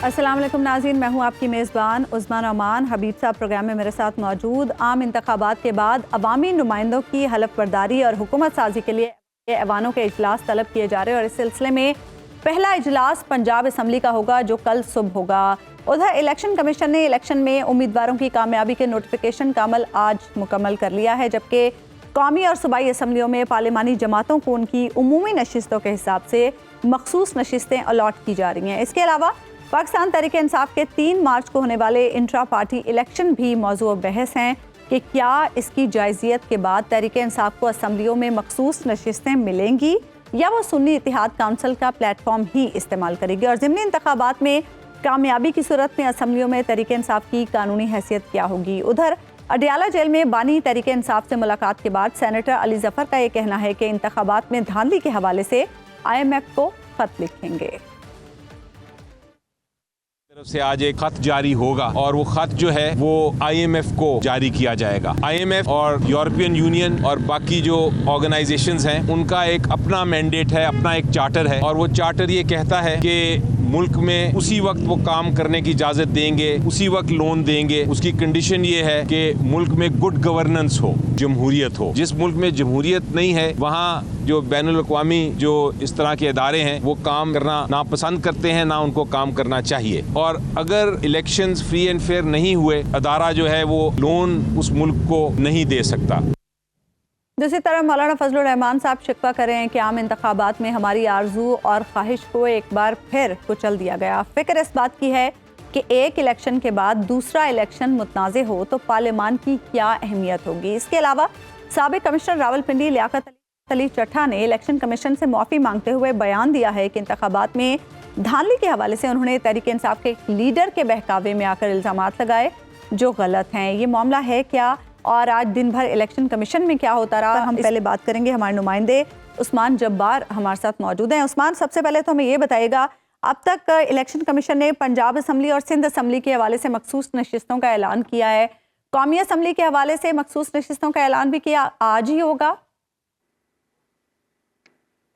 अस्सलाम वालेकुम नाज़रीन, मैं हूँ आपकी मेज़बान उस्मान अमान। हबीब साहब प्रोग्राम में मेरे साथ मौजूद। आम इंतखाबात के बाद अवामी नुमाइंदों की हलफ बर्दारी और हुकूमत साजी के लिए ऐवानों के इजलास तलब किए जा रहे हैं और इस सिलसिले में पहला इजलास पंजाब असम्बली का होगा जो कल सुबह होगा। उधर इलेक्शन कमीशन ने इलेक्शन में उम्मीदवारों की कामयाबी के नोटिफिकेशन का अमल आज मुकम्मल कर लिया है, जबकि कौमी और सूबाई असम्बलियों में पार्लिमानी जमातों को उनकी उमूमी नशिस्तों के हिसाब से मखसूस नशिस्तें अलॉट की जा रही हैं। इसके अलावा पाकिस्तान तहरीक इंसाफ के 3 मार्च को होने वाले इंट्रा पार्टी इलेक्शन भी मौजूअ बहस हैं कि क्या इसकी जायज़ियत के बाद तहरीक इंसाफ को असम्बलियों में मखसूस नशिस्तें मिलेंगी या वो सुन्नी इत्तेहाद काउंसिल का प्लेटफॉर्म ही इस्तेमाल करेगी, और ज़िमनी इंतखाबात में कामयाबी की सूरत में असम्बलियों में तहरीक इंसाफ की कानूनी हैसियत क्या होगी। उधर अडियाला जेल में बानी तहरीक इंसाफ से मुलाकात के बाद सेनेटर अली जफर का ये कहना है कि इंतखाबात में धांधली के हवाले से IMF को खत लिखेंगे। तरफ से आज एक खत जारी होगा और वो खत जो है वो IMF को जारी किया जाएगा। IMF और यूरोपियन यूनियन और बाकी जो ऑर्गेनाइजेशंस हैं उनका एक अपना मैंडेट है, अपना एक चार्टर है, और वो चार्टर ये कहता है कि मुल्क में उसी वक्त वो काम करने की इजाज़त देंगे, उसी वक्त लोन देंगे। उसकी कंडीशन ये है कि मुल्क में गुड गवर्नेंस हो, जमहूरियत हो। जिस मुल्क में जमहूरियत नहीं है वहाँ जो बैनुल अक़वामी जो इस तरह के इदारे हैं वो काम करना नापसंद करते हैं, ना उनको काम करना चाहिए। और अगर इलेक्शंस फ्री एंड फेयर नहीं हुए, अदारा जो है वो लोन उस मुल्क को नहीं दे सकता। दूसरी तरफ मौलाना फजलुर रहमान साहब शिकवा कर रहे हैं कि आम इंतखाबात में हमारी आरजू और ख्वाहिश को एक बार फिर कुचल दिया गया। फिक्र इस बात की है कि एक इलेक्शन के बाद दूसरा इलेक्शन मुतनाज़े हो तो पार्लियामान की क्या अहमियत होगी। इसके अलावा साबिक कमिश्नर रावलपिंडी लियाकत अली चट्ठा ने इलेक्शन कमीशन से माफ़ी मांगते हुए बयान दिया है कि इंतखाबात में धांधली के हवाले से उन्होंने तहरीक इंसाफ के लीडर के बहकावे में आकर इल्ज़ामात लगाए जो गलत हैं। ये मामला है क्या और आज दिन भर इलेक्शन कमीशन में क्या होता रहा, हम पहले बात करेंगे। हमारे नुमाइंदे उस्मान जब्बार हमारे साथ मौजूद हैं। उस्मान, सबसे पहले तो हमें ये बताइएगा, अब तक इलेक्शन कमीशन ने पंजाब असम्बली और सिंध असम्बली के हवाले से मखसूस नशिस्तों का ऐलान किया है, कौमी असम्बली के हवाले से मखसूस नशिस्तों का ऐलान भी किया, आज ही होगा?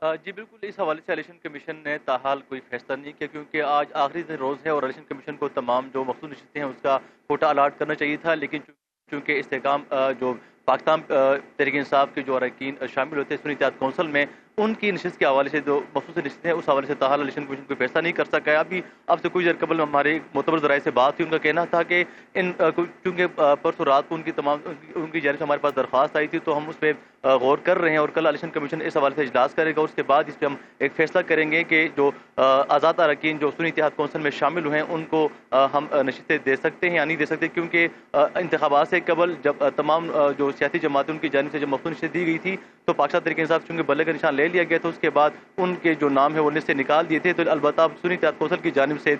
जी बिल्कुल, इस हवाले से इलेक्शन कमीशन ने ताहाल कोई फैसला नहीं किया, क्योंकि आज आखिरी रोज़ है और इलेक्शन कमीशन को तमाम जो मखसूस नशिस्तें हैं उसका कोटा अलाट करना चाहिए था। लेकिन चूँकि इस्तेकाम जो पाकिस्तान तहरीक इंसाफ के जो अरकान शामिल होते हैं सुन्नी इत्तेहाद काउंसिल में, उनकी नशिस्त के हवाले से जो मखसूस नशिस्तें हैं उस हवाले से ताहाल इलेक्शन कमीशन कोई फैसला नहीं कर सका है। अभी अब से कुछ देर कबल हमारे मोतबर ज़राए से बात थी, उनका कहना था कि इन चूँकि परसों रात को उनकी जानिब से हमारे पास दरख्वास्त आई थी तो हम उस पर गौर कर रहे हैं और कल इलेक्शन कमीशन इस हवाले से इजलास करेगा। उसके बाद इस पर हम एक फैसला करेंगे कि जो आज़ाद अरकान जो सुन्नी इत्तेहाद काउंसिल में शामिल हुए हैं उनको हम नशिस्तें दे सकते हैं या नहीं दे सकते, क्योंकि इंतखाबात से कबल जब तमाम जो सियासी जमातें उनकी जानिब से जब मखसूस नशिस्तें दी गई थी तो पाकिस्तान तहरीक इंसाफ चूँकि बल्ले का निशान ले लिया गया था, उसके बाद उनके जो नाम है वो लिस्ट से निकाल दिए थे। तो अलबत्ता सुन्नी इत्तेहाद काउंसिल की जानिब से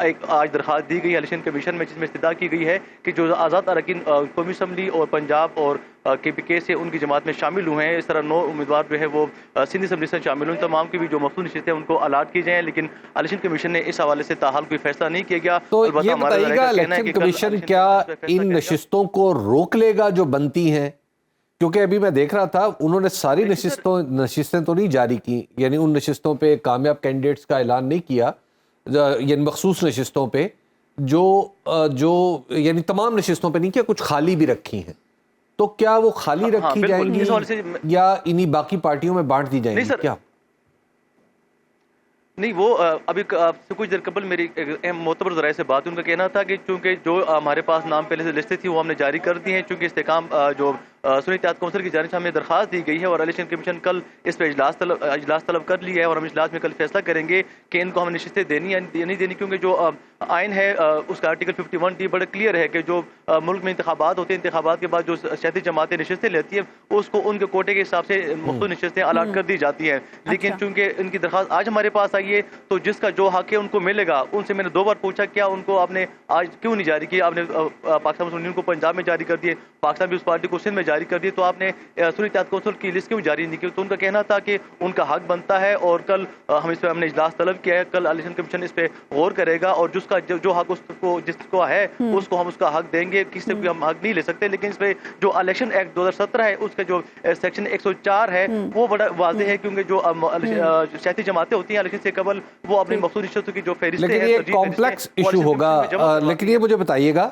एक आज दरख्वास्त दी गई है इलेक्शन कमीशन में, जिसमें इस्तदा की गई है कि जो आज़ाद अरकान कौमी असम्बली और पंजाब और KPK से उनकी जमात में शामिल हुए हैं, इस तरह 9 उम्मीदवार जो है वो सिंध असम्बली से शामिल हुए, तमाम की भी जो मखसूस नशिस्तें हैं उनको अलाट की जाएँ। लेकिन इलेक्शन कमीशन ने इस हवाले से ताहाल कोई फैसला नहीं किया गया। तो ये बताइएगा, इलेक्शन कमीशन क्या इन नशिस्तों को रोक लेगा जो बनती हैं? क्योंकि अभी मैं देख रहा था उन्होंने सारी नशिस्तें तो नहीं जारी की, यानी उन नशिस्तों पे कामयाब कैंडिडेट्स का ऐलान नहीं किया, यानी मखसूस नशिस्तों पे जो यानी तमाम नशिस्तों पे नहीं किया, कुछ खाली भी रखी हैं। तो क्या वो खाली रखी जाएंगी या इन्हीं बाकी पार्टियों में बांट दी जाएंगी क्या? नहीं, वो अभी कुछ देर कबल मेरी मोतबर ज़राए से बात, उनका कहना था कि चूँकि जो हमारे पास नाम पहले से लिस्टें थी वो हमने जारी कर दी हैं, चूँकि इस्तेकाम जो सुन्नी इत्तेहाद काउंसिल की जानिब से हमें दरख्वास्त दी गई है और इलेक्शन कमीशन कल इस पर इजलास तलब कर लिया है और हम इजलास में कल फैसला करेंगे कि इनको हमें नशिस्तें देनी या नहीं देनी, क्योंकि जो आइन है उसका आर्टिकल 51D बड़ा क्लियर है कि जो मुल्क में इंतखाबात होते हैं, इंतखाबात के बाद जो सियासी जमातें नशिस्तें लेती हैं उसको उनके कोटे के हिसाब से मखसूस नशिस्तें अलाट कर दी जाती हैं। लेकिन चूँकि इनकी दरख्वास्त आज हमारे पास आई है तो जिसका जो हक है उनको मिलेगा। उनसे मैंने 2 बार पूछा क्या उनको आपने आज क्यों नहीं जारी किया, आपने पाकिस्तान मुस्लिम यूनियन को पंजाब में जारी कर दिए, पाकिस्तान भी उस पार्टी को सिंध में جاری کر دی تو آپ نے سنی اتحاد کونسل کی لسٹ کیوں جاری نہیں کی؟ تو ان کا کہنا تھا کہ ان کا حق بنتا ہے اور کل ہم نے اجلاس طلب کیا ہے، کل الیکشن کمیشن اس پہ غور کرے گا اور جس کا جو حق جس کو ہے اس کو ہم اس کا حق دیں گے، کسی سے بھی ہم حق نہیں لے سکتے۔ لیکن اس پہ جو الیکشن ایکٹ 2017 ہے اس کا جو سیکشن 104 ہے وہ بڑا واضح ہے، کیونکہ جو سیاسی جماعتیں ہوتی ہیں الیکشن سے قبل وہ اپنی مخصوص نشستوں کی جو فہرستیں لیکن ہیں، یہ ترجیح کمپلیکس فہرستیں، وہ ایشو الیکشن ہوگا، کمیشن میں جمع کروا لیکن یہ مجھے بتائیے گا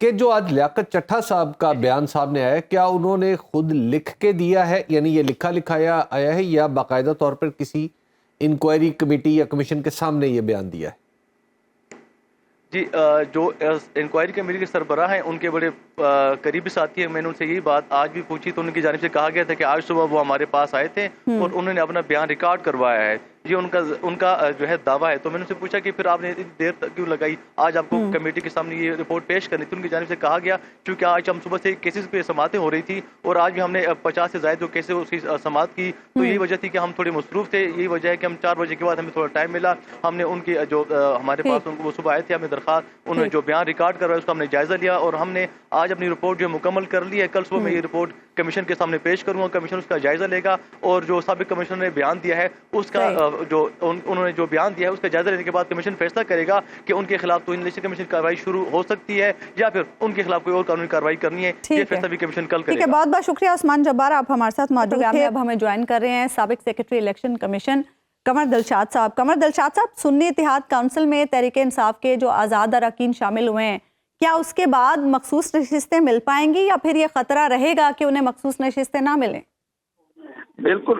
کہ جو آج لیاقت چٹھا صاحب کا بیان سامنے آیا ہے، کیا انہوں نے خود لکھ کے دیا ہے، یعنی یہ لکھا لکھایا آیا ہے، یا باقاعدہ طور پر کسی انکوائری کمیٹی یا کمیشن کے سامنے یہ بیان دیا ہے؟ جی، جو انکوائری کمیٹی کے سربراہ ہیں ان کے بڑے قریبی ساتھی ہیں، میں نے ان سے یہی بات آج بھی پوچھی تو ان کی جانب سے کہا گیا تھا کہ آج صبح وہ ہمارے پاس آئے تھے اور انہوں نے اپنا بیان ریکارڈ کروایا ہے، یہ ان کا جو ہے دعویٰ ہے۔ تو میں نے ان سے پوچھا کہ پھر آپ نے اتنی دیر تک کیوں لگائی، آج آپ کو کمیٹی کے سامنے یہ رپورٹ پیش کرنی تھی؟ ان کی جانب سے کہا گیا چونکہ آج ہم صبح سے کیسز پہ سماعتیں ہو رہی تھی اور آج بھی ہم نے 50 سے زائد جو کیسز اس کی سماعت کی، تو یہی وجہ تھی کہ ہم تھوڑے مصروف تھے، یہی وجہ ہے کہ ہم 4 بجے کے بعد ہمیں تھوڑا ٹائم ملا، ہم نے ان کی جو ہمارے پاس وہ صبح آئے تھے ہمیں درخواست، انہوں نے جو بیان ریکارڈ کروایا اس کا ہم نے جائزہ لیا اور ہم نے آج اپنی رپورٹ جو مکمل کر لی ہے۔ کل صبح میں یہ رپورٹ کمیشن کے سامنے پیش کروں گا، کمیشن اس کا جائزہ لے گا اور جو سابق کمیشنر نے بیان دیا ہے اس کا جو انہوں نے جو بیان دیا ہے اس کا جائزہ لینے کے بعد کمیشن فیصلہ کرے گا کہ ان کے خلاف تو الیکشن کمیشن کارروائی شروع ہو سکتی ہے یا پھر ان کے خلاف کوئی اور قانونی کارروائی کرنی ہے، یہ فیصلہ بھی کمیشن کل کرے گا۔ بہت بہت شکریہ عثمان جبار، آپ ہمارے ساتھ موجود ہیں۔ اب ہمیں جوائن کر رہے ہیں سابق secretary election commission Qamar Dilshad صاحب۔ قمر دلشاد صاحب، سنی اتحاد کونسل میں تحریک انصاف کے جو آزاد اراکین شامل ہوئے ہیں، کیا اس کے بعد مخصوص نشستیں مل پائیں گی یا پھر یہ خطرہ رہے گا کہ انہیں مخصوص نشستیں نہ ملیں؟ بالکل،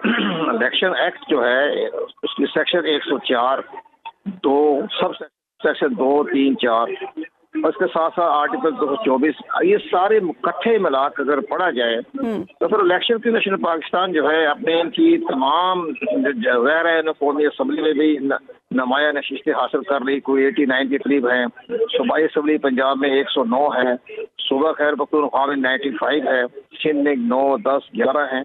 الیکشن ایکٹ جو ہے اس کی سیکشن 104 سب سیکشن 2, 3, 4 اور اس کے ساتھ ساتھ آرٹیکل 224 یہ سارے مکٹھے ملا کر اگر پڑھا جائے تو پھر الیکشن کمیشن پاکستان جو ہے اپنے ان کی تمام غیر قومی اسمبلی میں بھی نمایاں نشستیں حاصل کر لی، کوئی 89 کے قریب ہیں، صوبائی اسمبلی پنجاب میں 109 ہے، صوبہ خیر پختونخوا میں 95 ہے، سندھ میں 9, 10, 11 ہیں۔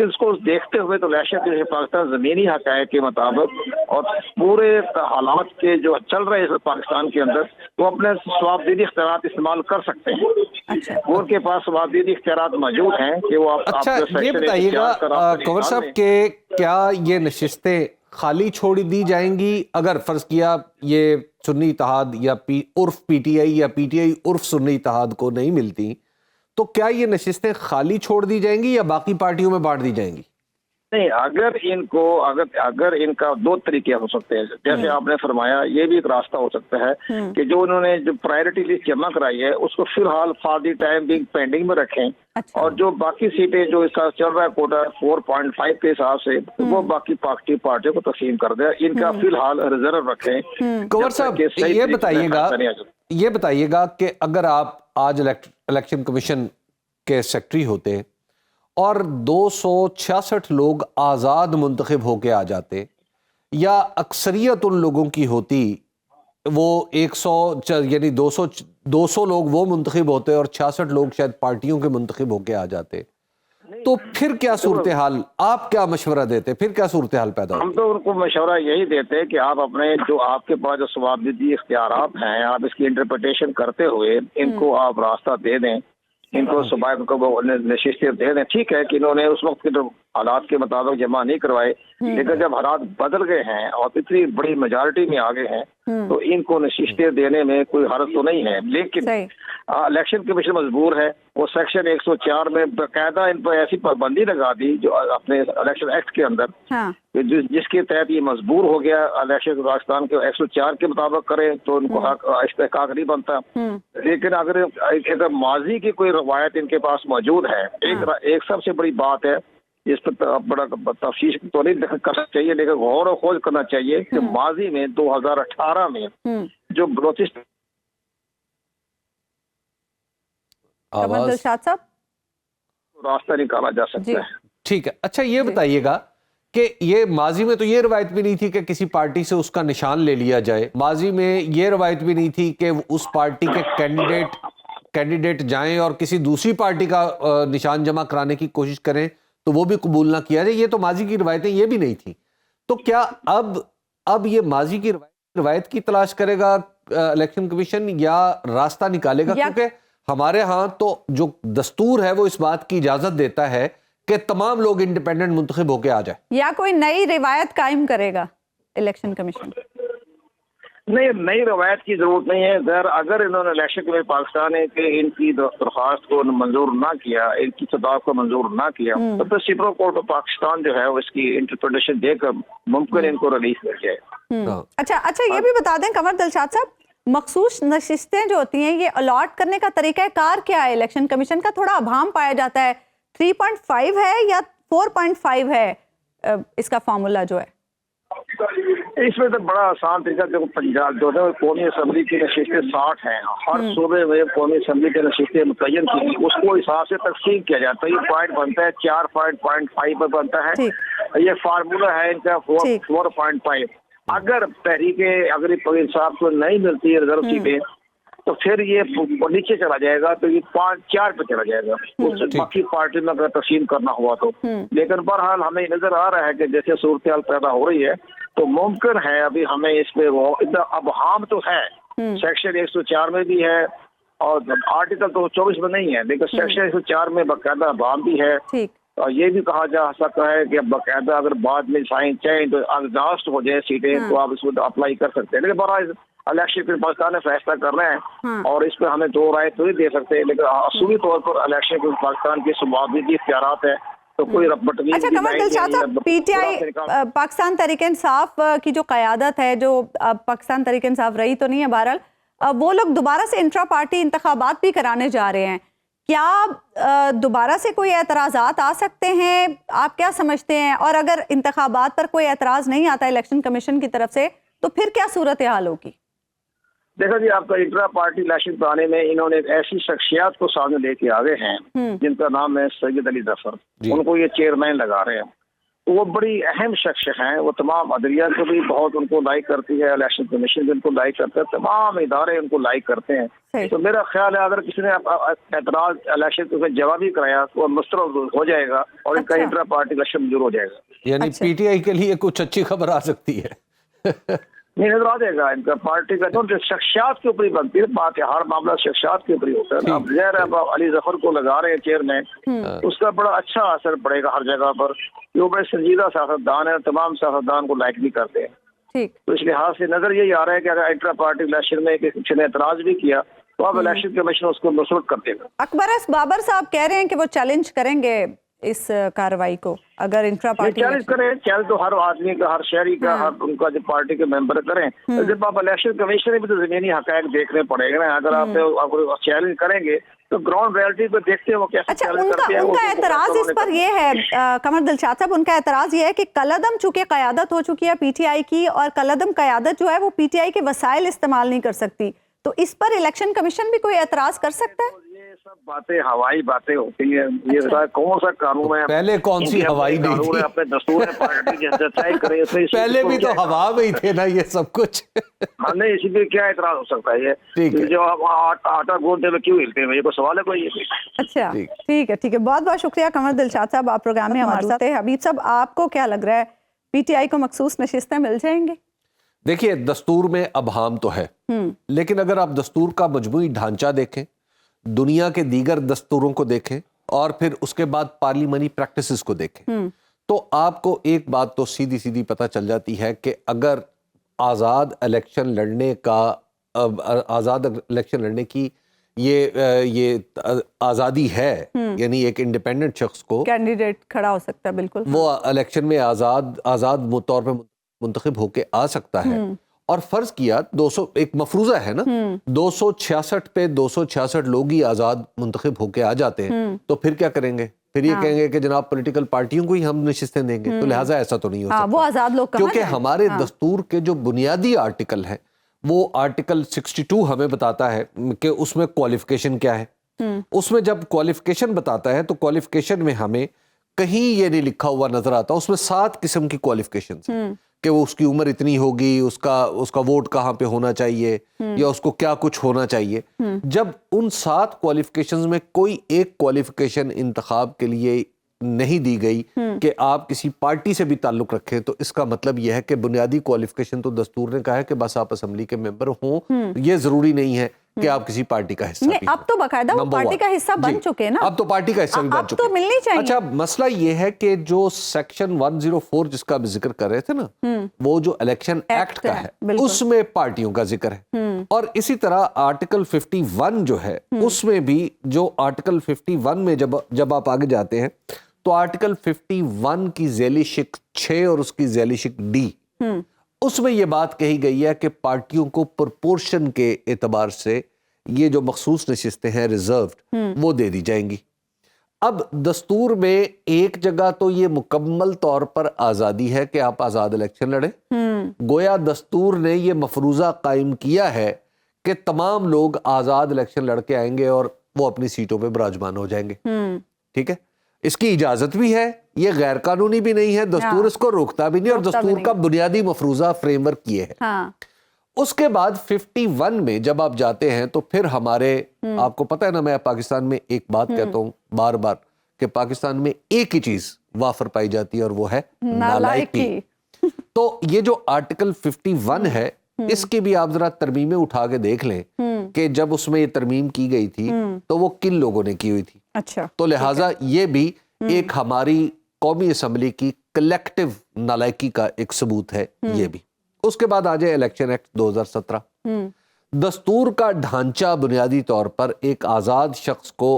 اس کو دیکھتے ہوئے تو الیکشن کمیشن پاکستان زمینی حقائق کے مطابق اور پورے حالات کے جو چل رہے ہیں پاکستان کے اندر وہ اپنے ثوابدیدی اختیارات استعمال کر سکتے ہیں، وہ ان کے پاس ثوابدیدی اختیارات موجود ہیں کہ وہ اچھا یہ بتائیے گا کنور صاحب کہ کیا یہ نشستیں خالی چھوڑ دی جائیں گی اگر فرض کیا یہ سنی اتحاد یا عرف پی ٹی آئی یا پی ٹی آئی عرف سنی اتحاد کو نہیں ملتی، تو کیا یہ نشستیں خالی چھوڑ دی جائیں گی یا باقی پارٹیوں میں بانٹ دی جائیں گی؟ نہیں، اگر ان کا 2 طریقے ہو سکتے ہیں، جیسے آپ نے فرمایا یہ بھی ایک راستہ ہو سکتا ہے کہ جو انہوں نے جو پرائرٹی لسٹ جمع کرائی ہے اس کو فی الحال for the time being pending میں رکھیں اور جو باقی سیٹیں جو اس کا چل رہا ہے کوٹا 4.5 کے حساب سے وہ باقی پارٹیوں کو تقسیم کر دیں، ان کا فی الحال ریزرو رکھیں۔ کنور صاحب یہ بتائیے گا کہ اگر آپ آج الیکشن کمیشن کے سیکرٹری ہوتے اور 266 لوگ آزاد منتخب ہو کے آ جاتے یا اکثریت ان لوگوں کی ہوتی، وہ 100 یعنی 200 لوگ وہ منتخب ہوتے اور 66 لوگ شاید پارٹیوں کے منتخب ہو کے آ جاتے، تو پھر کیا صورتحال، آپ کیا مشورہ دیتے، پھر کیا صورتحال پیدا ہوتی؟ ہم تو ان کو مشورہ یہی دیتے ہیں کہ آپ اپنے جو آپ کے پاس جو ثوابدیدی اختیارات ہیں آپ اس کی انٹرپریٹیشن کرتے ہوئے ان کو آپ راستہ دے دیں، ان کو صوبائی کو نشستیں دے دیں۔ ٹھیک ہے کہ انہوں نے اس وقت کے حالات کے مطابق جمع نہیں کروائے، لیکن جب حالات بدل گئے ہیں اور اتنی بڑی میجارٹی میں آ گئے ہیں تو ان کو نشستیں دینے میں کوئی حرج تو نہیں ہے، لیکن الیکشن کمیشن مجبور ہے، وہ سیکشن 104 میں باقاعدہ ان پر ایسی پابندی لگا دی جو اپنے الیکشن ایکٹ کے اندر جس کے تحت یہ مجبور ہو گیا الیکشن پاکستان کے 104 کے مطابق کریں تو ان کو حق استحقاق نہیں بنتا۔ لیکن اگر ماضی کی کوئی روایت ان کے پاس موجود ہے، ایک سب سے بڑی بات ہے جس پر بڑا تفصیل تو نہیں کرنا چاہیے لیکن غور و خوض کرنا چاہیے کہ ماضی میں 2018 میں جو بلوچستان راستہ نکالا جا سکتا ہے۔ ٹھیک ہے، اچھا یہ بتائیے گا کہ یہ ماضی میں تو یہ روایت بھی نہیں تھی کہ کسی پارٹی سے اس کا نشان لے لیا جائے، ماضی میں یہ روایت بھی نہیں تھی کہ اس پارٹی کے کینڈیڈیٹ جائیں اور کسی دوسری پارٹی کا نشان جمع کرانے کی کوشش کریں تو وہ بھی قبول نہ کیا جائے، یہ تو ماضی کی روایتیں یہ بھی نہیں تھی، تو کیا اب یہ ماضی کی روایت کی تلاش کرے گا الیکشن کمیشن یا راستہ نکالے گا؟ کیونکہ ہمارے ہاں تو جو دستور ہے وہ اس بات کی اجازت دیتا ہے کہ تمام لوگ انڈیپینڈنٹ منتخب ہو کے آ جائیں. یا کوئی نئی روایت قائم کرے گا الیکشن کمیشن؟ نہیں، نئی روایت کی ضرورت نہیں ہے. اگر انہوں نے الیکشن کمیشن پاکستان ہے کہ ان کی درخواست کو منظور نہ کیا، ان کی خطاب کو منظور نہ کیا، تو پھر سپریم کورٹ آف پاکستان جو ہے اس کی انٹرپریٹیشن دے کر ممکن ان کو ریلیز کر جائے. اچھا، یہ بھی بتا دیں قمر دلشاد صاحب، مخصوص نشستیں جو ہوتی ہیں یہ الاٹ کرنے کا طریقہ کار کیا ہے؟ الیکشن کمیشن کا تھوڑا ابہام پایا جاتا ہے، 3.5 ہے یا 4.5 ہے اس کا فارمولا جو ہے؟ اس میں تو بڑا آسان طریقہ، جو پنجاب جو ہے قومی اسمبلی کی نشستیں 60 ہیں، ہر صوبے میں قومی اسمبلی کی نشستیں متعین کی گئی، اس کو حساب سے تقسیم کیا جاتا ہے. یہ پوائنٹ بنتا ہے 4.5 پر بنتا ہے. یہ فارمولا ہے ان کا 4.5. اگر تحریک انصاف کو نہیں ملتی ہے ریزرو سیٹیں تو پھر یہ نیچے چلا جائے گا، تو یہ 4 پہ چلا جائے گا اس باقی پارٹی میں اگر تقسیم کرنا ہوا تو. لیکن بہرحال ہمیں نظر آ رہا ہے کہ جیسے صورتحال پیدا ہو رہی ہے تو ممکن ہے ابھی ہمیں اس پہ ابہام تو ہے. سیکشن 104 میں بھی ہے اور آرٹیکل تو 24 میں نہیں ہے، لیکن سیکشن 104 میں باقاعدہ ابہام بھی ہے. اور یہ بھی کہا جا سکتا ہے کہ باقاعدہ اگر بعد میں سائن چاہیں تو ایگزاسٹ ہو جائے سیٹیں تو آپ اس کو اپلائی کر سکتے ہیں. لیکن بہرحال الیکشن پہ پاکستان نے فیصلہ کر رہے ہیں اور اس پہ ہمیں دو رائے تو نہیں دے سکتے، لیکن اصولی طور پر الیکشن پہ پاکستان کے صوباتی اختیارات ہیں تو کوئی ربطنی. اچھا قمر دلشاد صاحب، P T I Pakistan Tehreek Insaf کی جو قیادت ہے، جو پاکستان تحریک انصاف رہی تو نہیں ہے بہرحال، وہ لوگ دوبارہ سے انٹرا پارٹی انتخابات بھی کرانے جا رہے ہیں. کیا دوبارہ سے کوئی اعتراضات آ سکتے ہیں؟ آپ کیا سمجھتے ہیں؟ اور اگر انتخابات پر کوئی اعتراض نہیں آتا الیکشن کمیشن کی طرف سے تو پھر کیا صورتحال ہوگی؟ دیکھا جی، آپ کا انٹرا پارٹی الیکشن کرانے میں انہوں نے ایسی شخصیات کو سامنے لے کے آگے ہیں جن کا نام ہے سید علی ظفر. ان کو یہ چیئرمین لگا رہے ہیں. وہ بڑی اہم شخص ہیں. وہ تمام عدلیہ کو بھی بہت ان کو لائک کرتی ہے، الیکشن کمیشن بھی ان کو لائک کرتا ہے، تمام ادارے ان کو لائک کرتے ہیں. تو میرا خیال ہے اگر کسی نے اعتراض الیکشن کو جوابی کرایا تو وہ مسترد ہو جائے گا اور ان کا انٹرا پارٹی الیکشن منظور ہو جائے گا. یعنی پی ٹی آئی کے لیے کچھ اچھی خبر آ سکتی ہے. نہیں، نظر آ جائے گا ان کا پارٹی کا. شخصیات کے اوپر ہی بنتی ہے بات، ہر معاملہ شخصیات کے اوپر ہی ہوتا ہے. اب ظاہر ہے علی ظفر کو لگا رہے ہیں چیئرمین، اس کا بڑا اچھا اثر پڑے گا ہر جگہ پر. یہ بڑے سنجیدہ سیاستدان ہیں، تمام سیاستدان کو لائک بھی کرتے ہیں. تو اس لحاظ سے نظر یہی آ رہا ہے کہ اگر انٹرا پارٹی الیکشن میں کسی نے اعتراض بھی کیا تو اب الیکشن کمیشن اس کو مسلط کر دے گا. اکبر ایس بابر صاحب کہہ رہے ہیں کہ وہ چیلنج کریں گے اس کارروائی کو اگر انٹرا پارٹی چیلنج کریں. چیلنج تو ہر آدمی کا، ہر شہری کا، ہر ان کا جو پارٹی کے ممبر کریں. جب آپ الیکشن کمیشن بھی تو زمینی حقائق دیکھنے پڑے گا نا. اگر آپ چیلنج کریں گے تو گراؤنڈ ریئلٹی کو دیکھتے ہیں وہ کیسے چیلنج کرتے ہیں. ان کا اعتراض اس پر یہ ہے قمر دلشاد صاحب، ان کا اعتراض یہ ہے کہ کالعدم چونکہ قیادت ہو چکی ہے پی ٹی آئی کی، اور کالعدم قیادت جو ہے وہ پی ٹی آئی کے وسائل استعمال نہیں کر سکتی، تو اس پر الیکشن کمیشن بھی کوئی اعتراض کر سکتا ہے؟ یہ سب باتیں ہوائی باتیں ہوتی ہیں. یہ کون سا قانون ہے؟ پہلے کون سی ہوائی نہیں تھی؟ اپنے دستور پارٹی کی سچائی کرے. پہلے بھی تو ہوا میں ہی تھے نا یہ سب کچھ. ہاں نہیں، اسی پہ کیا اعتراض ہو سکتا ہے؟ یہ جو آٹا گوندنے میں کیوں ہلتے ہیں؟ یہ کوئی سوال ہے کوئی؟ اچھا ٹھیک ہے. بہت بہت شکریہ قمر دلشاد صاحب، آپ پروگرام میں ہمارے ساتھ ہیں. حبیب صاحب، آپ کو کیا لگ رہا ہے پی ٹی آئی کو مخصوص نشستیں مل جائیں گے؟ دیکھیے، دستور میں ابہام تو ہے، لیکن اگر آپ دستور کا مجموعی ڈھانچہ دیکھیں، دنیا کے دیگر دستوروں کو دیکھیں اور پھر اس کے بعد پارلیمانی پریکٹسز کو دیکھیں تو آپ کو ایک بات تو سیدھی سیدھی پتہ چل جاتی ہے کہ اگر آزاد الیکشن لڑنے کی یہ آزادی ہے، یعنی ایک انڈیپینڈنٹ شخص کو کینڈیڈیٹ کھڑا ہو سکتا ہے، بالکل وہ الیکشن میں آزاد طور پہ منتخب ہو کے آ سکتا ہے. اور فرض کیا 200 ایک مفروضہ ہے نا، 266 پہ 266 لوگ ہی آزاد منتخب ہو کے آ جاتے ہیں تو پھر کیا کریں گے؟ پھر یہ کہیں گے کہ جناب پولیٹیکل پارٹیوں کو ہی ہم نشستیں دیں گے. تو لہٰذا ایسا تو نہیں ہو سکتا، وہ آزاد لوگ کیونکہ ہمارے دستور کے جو بنیادی آرٹیکل ہے وہ آرٹیکل 62 ہمیں بتاتا ہے کہ اس میں کوالیفیکیشن کیا ہے. اس میں جب کوالیفیکیشن بتاتا ہے تو کوالیفیکیشن میں ہمیں کہیں یہ نہیں لکھا ہوا نظر آتا. اس میں 7 قسم کی کوالیفیکیشنز ہیں کہ وہ اس کی عمر اتنی ہوگی، اس کا ووٹ کہاں پہ ہونا چاہیے، یا اس کو کیا کچھ ہونا چاہیے. جب ان 7 کوالیفیکیشنز میں کوئی ایک کوالیفیکیشن انتخاب کے لیے نہیں دی گئی کہ آپ کسی پارٹی سے بھی تعلق رکھیں، تو اس کا مطلب یہ ہے کہ بنیادی کوالیفیکیشن تو دستور نے کہا ہے کہ بس آپ اسمبلی کے ممبر ہوں. یہ ضروری نہیں ہے कि आप किसी पार्टी का हिस्सा नहीं, भी अब तो बाकायदा वो Number पार्टी one. का हिस्सा बन जी, चुके हैं ना, अब तो पार्टी का हिस्सा भी बन अब चुके तो मिलनी चाहिए। अच्छा, मसला ये है कि जो सेक्शन 104 जिसका आप जिक्र कर रहे थे ना, वो जो इलेक्शन एक्ट का है, उसमें पार्टियों का जिक्र है। और इसी तरह आर्टिकल 51 जो है, उसमें भी जो आर्टिकल 51 में जब आप आगे जाते हैं तो आर्टिकल 51 की झैली शिक 6 और उसकी झैली शिक डी, उसमें ये बात कही गई है कि पार्टियों को प्रोपोर्शन के एतबार से ये जो मखसूस नशिस्तें हैं रिजर्व्ड, वो दे दी जाएंगी। अब दस्तूर में एक जगह तो ये मुकम्मल तौर पर आज़ादी है कि आप आज़ाद इलेक्शन लड़ें, गोया दस्तूर ने ये मफरूज़ा कायम किया है कि तमाम लोग आज़ाद इलेक्शन लड़के आएंगे और वो अपनी सीटों पे विराजमान हो जाएंगे। ठीक है, इसकी इजाजत भी है, ये गैर कानूनी भी नहीं है, दस्तूर इसको रोकता भी नहीं, और दस्तूर का बुनियादी मफरूजा फ्रेमवर्क ये है। हाँ। उसके बाद 51 में जब आप जाते हैं तो फिर हमारे, आपको पता है ना, मैं पाकिस्तान में एक बात कहता हूँ बार बार कि पाकिस्तान में एक ही चीज वाफर पाई जाती है और वो है नालायकी। तो ये जो आर्टिकल 51 है, इसकी भी आप जरा तरमीमें उठा के देख लें कि जब उसमें ये तरमीम की गई थी तो वो किन लोगों ने की हुई थी। अच्छा, तो लिहाजा ये भी एक हमारी कौमी असम्बली की कलेक्टिव नालायकी का एक सबूत है ये भी। उसके बाद आ जाए इलेक्शन एक्ट 2017। दस्तूर का ढांचा बुनियादी तौर पर एक आजाद शख्स को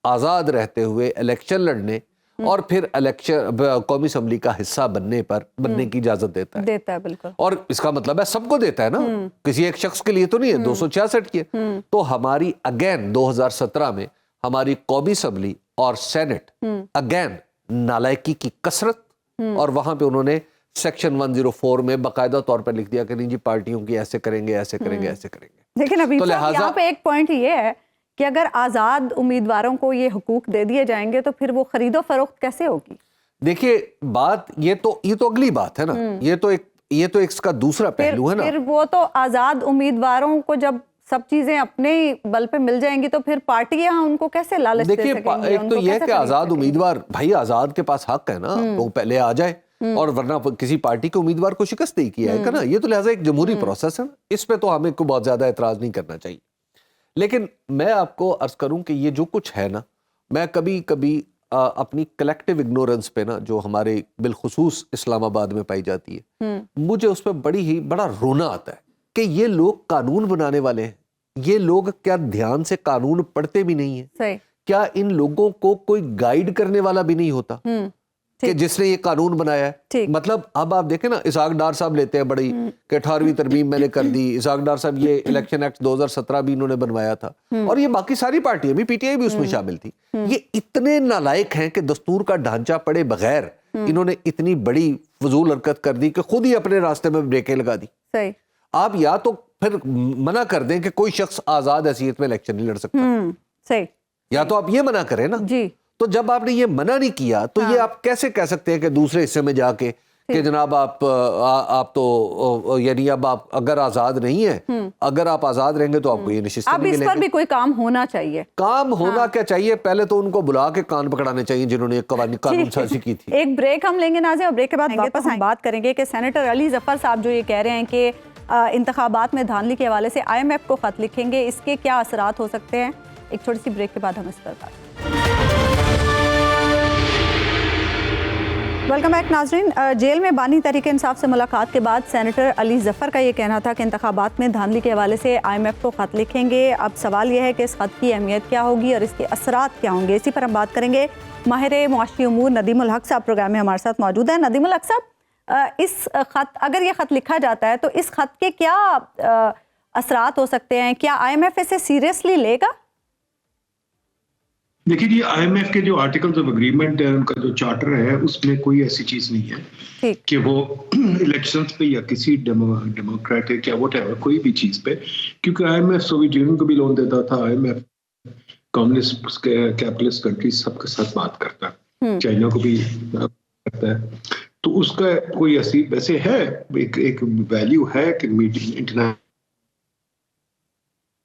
आजाद रहते हुए इलेक्शन लड़ने और फिर इलेक्शन कौमी असम्बली का हिस्सा बनने की इजाजत देता है बिल्कुल। और इसका मतलब है सबको देता है ना, किसी एक शख्स के लिए तो नहीं है, 266 की है। तो हमारी अगेन 2017 में हमारी कौमी असम्बली और सेनेट अगेन नालायकी की कसरत, और वहां पे उन्होंने सेक्शन 104 में बाकायदा तौर पर लिख दिया कि नहीं जी पार्टियों की ऐसे करेंगे ऐसे करेंगे ऐसे करेंगे। लेकिन अभी तो यहाँ पे एक पॉइंट ये है कि अगर आजाद उम्मीदवारों को ये हुकूक दे दिए जाएंगे तो फिर वो खरीदो फरोख्त कैसे होगी? देखिए बात ये तो अगली बात है ना, ये तो इसका दूसरा पहलू है ना। फिर वो तो आजाद उम्मीदवारों को जब सब चीजें अपने बल पे मिल जाएंगी तो फिर पार्टियां उनको कैसे लालच दे सकेंगी? देखिए एक तो यह कि आजाद उम्मीदवार, भाई आजाद के पास हक है ना, वो पहले आ जाए, और वरना किसी पार्टी के उम्मीदवार को शिकस्त नहीं किया है ना। ये तो लिहाजा एक जमहूरी प्रोसेस है, इस पे तो हमें को बहुत ज्यादा एतराज नहीं करना चाहिए। लेकिन मैं आपको अर्ज करूं कि ये जो कुछ है ना, मैं कभी कभी अपनी कलेक्टिव इग्नोरेंस पे ना, जो हमारे बिलखुसूस इस्लामाबाद में पाई जाती है, मुझे उस पर बड़ा रोना आता है कि ये लोग कानून बनाने वाले हैं, ये लोग क्या ध्यान से कानून पढ़ते भी नहीं है? क्या इन लोगों को कोई गाइड करने वाला भी नहीं होता कि जिसने ये कानून बनाया है? मतलब अब आप देखें ना, इसहाक डार साहब लेते हैं बड़ी कि 18वीं तरमीम मैंने कर दी। इसहाक डार साहब ये इलेक्शन एक्ट 2017 भी इन्होंने बनवाया था, और ये बाकी सारी पार्टियां भी, पीटीआई भी उसमें शामिल थी। ये इतने नालायक हैं कि दस्तूर का ढांचा पड़े बगैर इन्होंने इतनी बड़ी फजूल हरकत कर दी कि खुद ही अपने रास्ते में ब्रेकें लगा दी। सही। आप या तो फिर मना कर दें कि कोई शख्स आजाद हैसियत में इलेक्शन नहीं लड़ सकता, सही, या तो आप ये मना करें ना जी। तो जब आपने ये मना नहीं किया तो ये आप कैसे कह सकते हैं कि दूसरे हिस्से में जाके कि जनाब आप तो यानी अब आप अगर आजाद नहीं है, अगर आप आजाद रहेंगे तो आपको ये निश्चित अब इस पर भी कोई काम होना चाहिए। काम होना क्या चाहिए? पहले तो उनको बुला के कान पकड़ाने चाहिए जिन्होंने कानून साजी की थी। एक ब्रेक हम लेंगे नाज़िया, और ब्रेक के बाद वापस हम बात करेंगे कि सेनेटर अली जफर साहब जो ये कह रहे हैं कि इंतखाबात में धांधली के हवाले से IMF को खत लिखेंगे, इसके क्या असरात हो सकते हैं? एक छोटी सी ब्रेक के बाद हम इस पर बात। वेलकम बैक नाजरीन। जेल में बानी तहरीक इंसाफ से मुलाकात के बाद सेनेटर अली जफर का ये कहना था कि इंतखाबात में धांधली के हवाले से IMF को खत लिखेंगे। अब सवाल यह है कि इस खत की अहमियत क्या होगी और इसके असरात क्या होंगे, इसी पर हम बात करेंगे। माहिर मुआशरी उमूर नदीमुल हक साहब प्रोग्राम में हमारे साथ मौजूद हैं। नदीमुल हक साहब, इस खत, अगर ये खत लिखा जाता है तो इस खत के क्या असरात हो सकते हैं? क्या IMF इसे सीरियसली लेगा? देखिए जी, IMF के जो आर्टिकल्स ऑफ एग्रीमेंट है, उनका जो चार्टर है, उसमें कोई ऐसी चीज नहीं है कि वो इलेक्शंस पे या किसी डेमोक्रेटिक या व्हाटएवर कोई भी चीज पे, क्योंकि IMF सोवियत यूनियन को भी लोन देता था, IMF कम्युनिस्ट कैपिटलिस्ट कंट्री सबके साथ बात करता है, चाइना को भी करता है। तो उसका कोई ऐसी वैसे है एक वैल्यू है कि इंटरनेशनल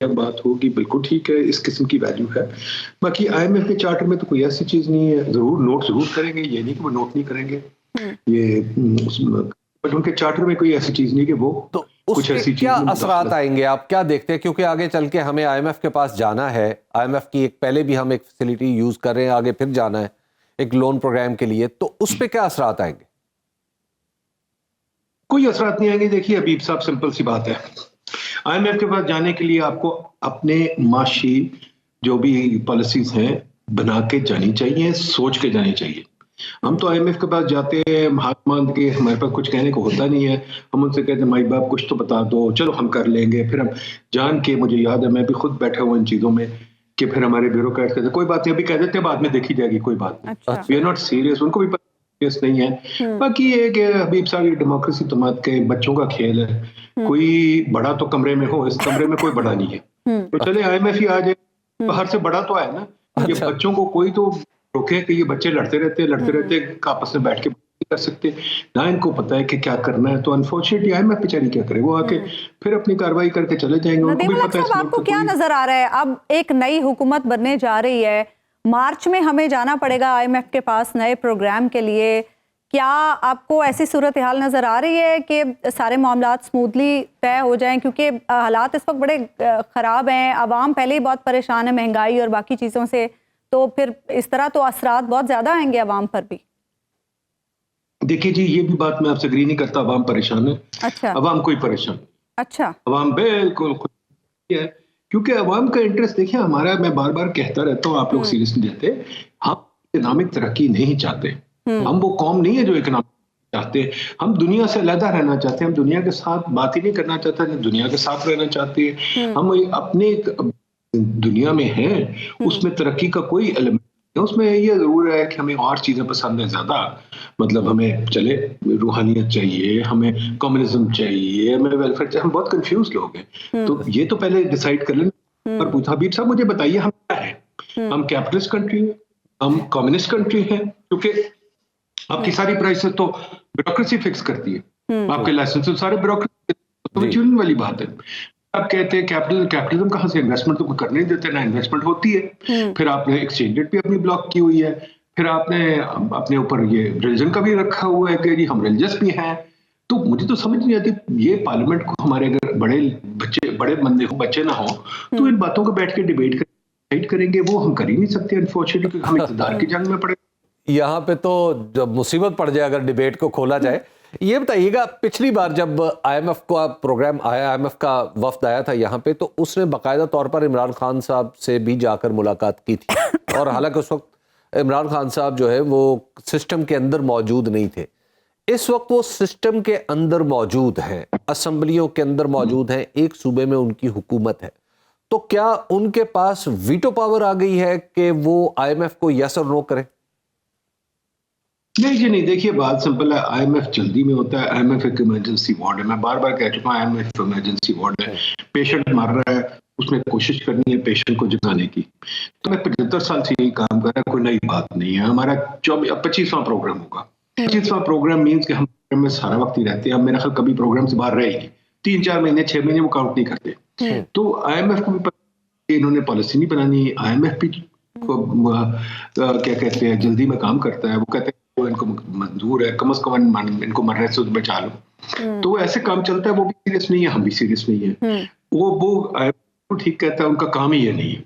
बात होगी, बिल्कुल ठीक है, इस किस्म की वैल्यू है। बाकी IMF के चार्टर में तो कोई ऐसी चीज नहीं है। जरूर नोट जरूर करेंगे, ये नहीं कि वो नोट नहीं करेंगे, ये बट उनके चार्टर में कोई ऐसी चीज नहीं कि वो اس کے کیا اثرات آئیں گے، آپ کیا دیکھتے ہیں؟ کیونکہ آگے چل کے ہمیں آئی ایم ایف کے پاس جانا ہے، آئی ایم ایف کی ایک پہلے بھی ہم ایک فیسلٹی یوز کر رہے ہیں، آگے پھر جانا ہے ایک لون پروگرام کے لیے، تو اس پہ کیا اثرات آئیں گے؟ کوئی اثرات نہیں آئیں گے. دیکھیے حبیب صاحب، سمپل سی بات ہے، آئی ایم ایف کے پاس جانے کے لیے آپ کو اپنے معاشی جو بھی پالیسیز ہیں بنا کے جانی چاہیے، سوچ کے جانی چاہیے. ہم تو آئی ایم ایف کے پاس جاتے ہیں ہاتھ باندھ کے، ہمارے پاس کچھ کہنے کو ہوتا نہیں ہے، ہم ان سے کہتے ہیں مائی باپ کچھ تو بتا دو، چلو ہم کر لیں گے. پھر ہم جان کے، مجھے یاد ہے میں بھی خود بیٹھا ہوا ان چیزوں میں، کہ پھر ہمارے بیوروکریٹ کہتے ہیں کوئی بات نہیں، ابھی کہہ دیتے ہیں بعد میں دیکھی جائے گی، کوئی بات نہیں، وی آر ناٹ سیریس. ان کو بھی سیریس نہیں ہے. باقی یہ کہ حبیب صاحب، یہ ڈیموکریسی تو مات کے بچوں کا کھیل ہے، کوئی بڑا تو کمرے میں ہو، اس کمرے میں کوئی بڑا نہیں ہے، تو چلے آئی ایم ایف ہی آ جائے، باہر سے بڑا تو ہے نا. یہ بچوں کو کوئی تو روکے کہ یہ بچے لڑتے رہتے آپس میں بیٹھ کے کر سکتے نہ، ان کو پتا ہے کہ کیا کرنا ہے. تو انفارچونیٹلی آئی ایم ایف بیچاری کیا کرے، وہ آ کے پھر اپنی کاروائی کر کے چلے جائیں گے. ان کو بھی پتا ہے. آپ کو کیا نظر آ رہا ہے، اب ایک نئی حکومت بننے جا رہی ہے، مارچ میں ہمیں جانا پڑے گا آئی ایم ایف کے پاس نئے پروگرام کے لیے، کیا آپ کو ایسی صورتحال نظر آ رہی ہے کہ سارے معاملات سموتھلی طے ہو جائیں؟ کیونکہ حالات اس وقت بڑے خراب ہیں، عوام پہلے ہی بہت پریشان ہے مہنگائی اور باقی چیزوں سے، تو پھر اس طرح تو اثرات بہت زیادہ آئیں گے عوام پر بھی. دیکھیے جی، یہ بھی بات میں آپ سے اگری نہیں کرتا، عوام پریشان ہے. اچھا، عوام کوئی پریشان. اچھا، عوام بالکل خوش ہے، کیونکہ عوام کا انٹرسٹ دیکھیں ہمارا، میں بار بار کہتا رہتا ہوں، آپ لوگ سیریس نہیں لیتے. ہم اکنامک ترقی نہیں چاہتے، ہم وہ قوم نہیں ہے جو اکنامک چاہتے. ہم دنیا سے علیحدہ رہنا چاہتے ہیں، ہم دنیا کے ساتھ بات ہی نہیں کرنا چاہتے، دنیا کے ساتھ رہنا چاہتے ہیں. ہم اپنے دنیا میں ہیں، اس میں ترقی کا کوئی ایلیمنٹ نہیں. اس میں یہ ضرور ہے کہ ہمیں اور چیزیں پسند ہیں زیادہ، مطلب ہمیں چلے روحانیت چاہیے، ہمیں کمیونزم چاہیے، ہمیں ویلفیئر چاہیے. ہم بہت کنفیوز لوگ ہیں. تو یہ تو پہلے ڈیسائیڈ کر لیں. اور پوچھا حبیب صاحب مجھے بتائیے ہم کیا ہیں؟ ہم کیپٹلسٹ کنٹری ہیں، ہم کمیونسٹ کنٹری ہیں؟ کیونکہ آپ کی ساری پرائسز تو بیوروکریسی فکس کرتی ہے، آپ کے لائسنس سارے بیوروکریسی والی بات ہے. آپ کہتے ہیں کیپٹلزم کہاں سے، انویسٹمنٹ تو کرنے نہیں دیتے، نہ انویسٹمنٹ ہوتی ہے. پھر آپ نے ایکسچینج ریٹ بھی اپنی بلاک کی ہوئی ہے. پھر آپ نے اپنے اوپر یہ ریلیجن کا بھی رکھا ہوا ہے کہ جی ہم ریلیجس بھی ہیں. تو مجھے تو سمجھ نہیں آتی، یہ پارلیمنٹ کو ہمارے اگر بڑے بندے ہوں، بچے نہ ہوں، تو ان باتوں کو بیٹھ کے ڈیبیٹ کریں گے، وہ ہم کر ہی نہیں سکتے انفارچونیٹلی، کیونکہ ہم اقتدار کی جنگ میں پڑے. یہاں پہ تو جب مصیبت پڑ جائے اگر ڈیبیٹ کو کھولا جائے. یہ بتائیے گا، پچھلی بار جب آئی ایم ایف کا پروگرام آیا، آئی ایم ایف کا وفد آیا تھا یہاں پہ، تو اس نے باقاعدہ طور پر عمران خان صاحب سے بھی جا کر ملاقات کی تھی، اور حالانکہ اس وقت عمران خان صاحب جو ہے وہ سسٹم کے اندر موجود نہیں تھے. اس وقت وہ سسٹم کے اندر موجود ہیں، اسمبلیوں کے اندر موجود ہیں، ایک صوبے میں ان کی حکومت ہے. تو کیا ان کے پاس ویٹو پاور آ گئی ہے کہ وہ آئی ایم ایف کو یس اور نو کریں؟ نہیں جی نہیں، دیکھیے بات سمپل ہے. آئی ایم ایف جلدی میں ہوتا ہے. آئی ایم ایف ایک ایمرجنسی وارڈ ہے، میں بار بار کہہ چکا ہوں I M F emergency ward ہے. پیشنٹ مر رہا ہے، اس میں کوشش کرنی ہے پیشنٹ کو جگانے کی. تو میں 75 سال سے یہی کام کر رہا ہوں، کوئی نئی بات نہیں ہے. ہمارا 25واں پروگرام ہوگا. 25واں پروگرام مینس کہ ہم میں سارا وقت ہی رہتے ہیں. ہم میرا خیال کبھی پروگرام سے باہر رہے گی 3-4 مہینے 6 مہینے وہ کاؤنٹ نہیں کرتے. تو آئی ایم ایف کو بھی انہوں نے پالیسی نہیں بنانی. آئی ایم ایف بھی کیا کہتے ہیں جلدی میں کام کرتا ہے. وہ کہتے ہیں ان کو منظور ہے کم از کم ان کو مرنے سے بچا لو. تو وہ ایسے کام چلتا ہے. وہ بھی سیریس نہیں ہے، ہم بھی سیریس نہیں ہے. وہ ٹھیک کہتا ہے، ان کا کام ہی یہ نہیں ہے.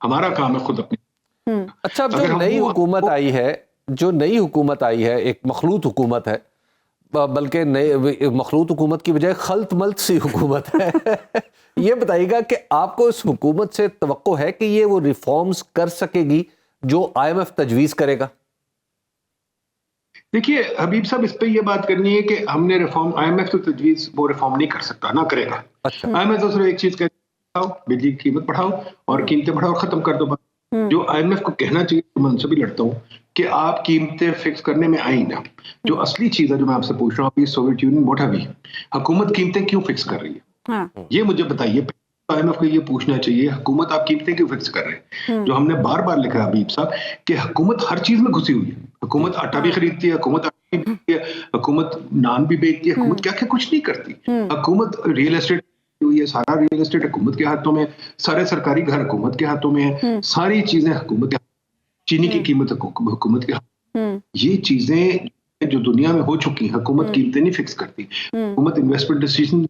ہمارا کام ہے خود اپنے. اچھا، اب جو نئی حکومت آئی ہے ایک مخلوط حکومت ہے، بلکہ مخلوط حکومت کی بجائے خلط ملط سی حکومت ہے. یہ بتائیے گا کہ آپ کو اس حکومت سے توقع ہے کہ یہ وہ ریفارمز کر سکے گی جو آئی ایم ایف تجویز کرے گا؟ دیکھیے حبیب صاحب، اس پہ یہ بات کرنی ہے کہ ہم نے ریفارم، آئی ایم ایف تو تجویز وہ ریفارم نہیں کر سکتا، نہ کرے گا. آئی ایم ایف تو صرف ایک چیز کہتا ہے، بجلی کی قیمت بڑھاؤ اور قیمتیں بڑھاؤ اور ختم کر دو. جو آئی ایم ایف کو کہنا چاہیے، میں ان سے بھی لڑتا ہوں کہ آپ قیمتیں فکس کرنے میں آئیں نا. جو اصلی چیز ہے جو میں آپ سے پوچھ رہا ہوں، سوویت یونین واٹ ہیو حکومت قیمتیں کیوں فکس کر رہی ہے؟ یہ مجھے بتائیے. آئی ایم ایف کو یہ پوچھنا چاہیے حکومت آپ قیمتیں کیوں فکس کر رہے ہیں؟ جو ہم نے بار بار لکھا حبیب صاحب کہ حکومت ہر چیز میں گھسی ہوئی ہے. حکومت آٹا بھی خریدتی ہے، حکومت حکومت نان بھی بیچتی ہے، حکومت کیا کچھ نہیں کرتی. حکومت ریئل اسٹیٹ ہوئی ہے، سارا ریئل اسٹیٹ حکومت کے ہاتھوں میں، سارے سرکاری گھر حکومت کے ہاتھوں میں ہیں، ساری چیزیں حکومت کے ہاتھوں. چینی کی قیمت حکومت کے ہاتھوں. یہ چیزیں جو دنیا میں ہو چکی ہیں، حکومت قیمتیں نہیں فکس کرتی. حکومت انویسٹمنٹ ڈیسیژن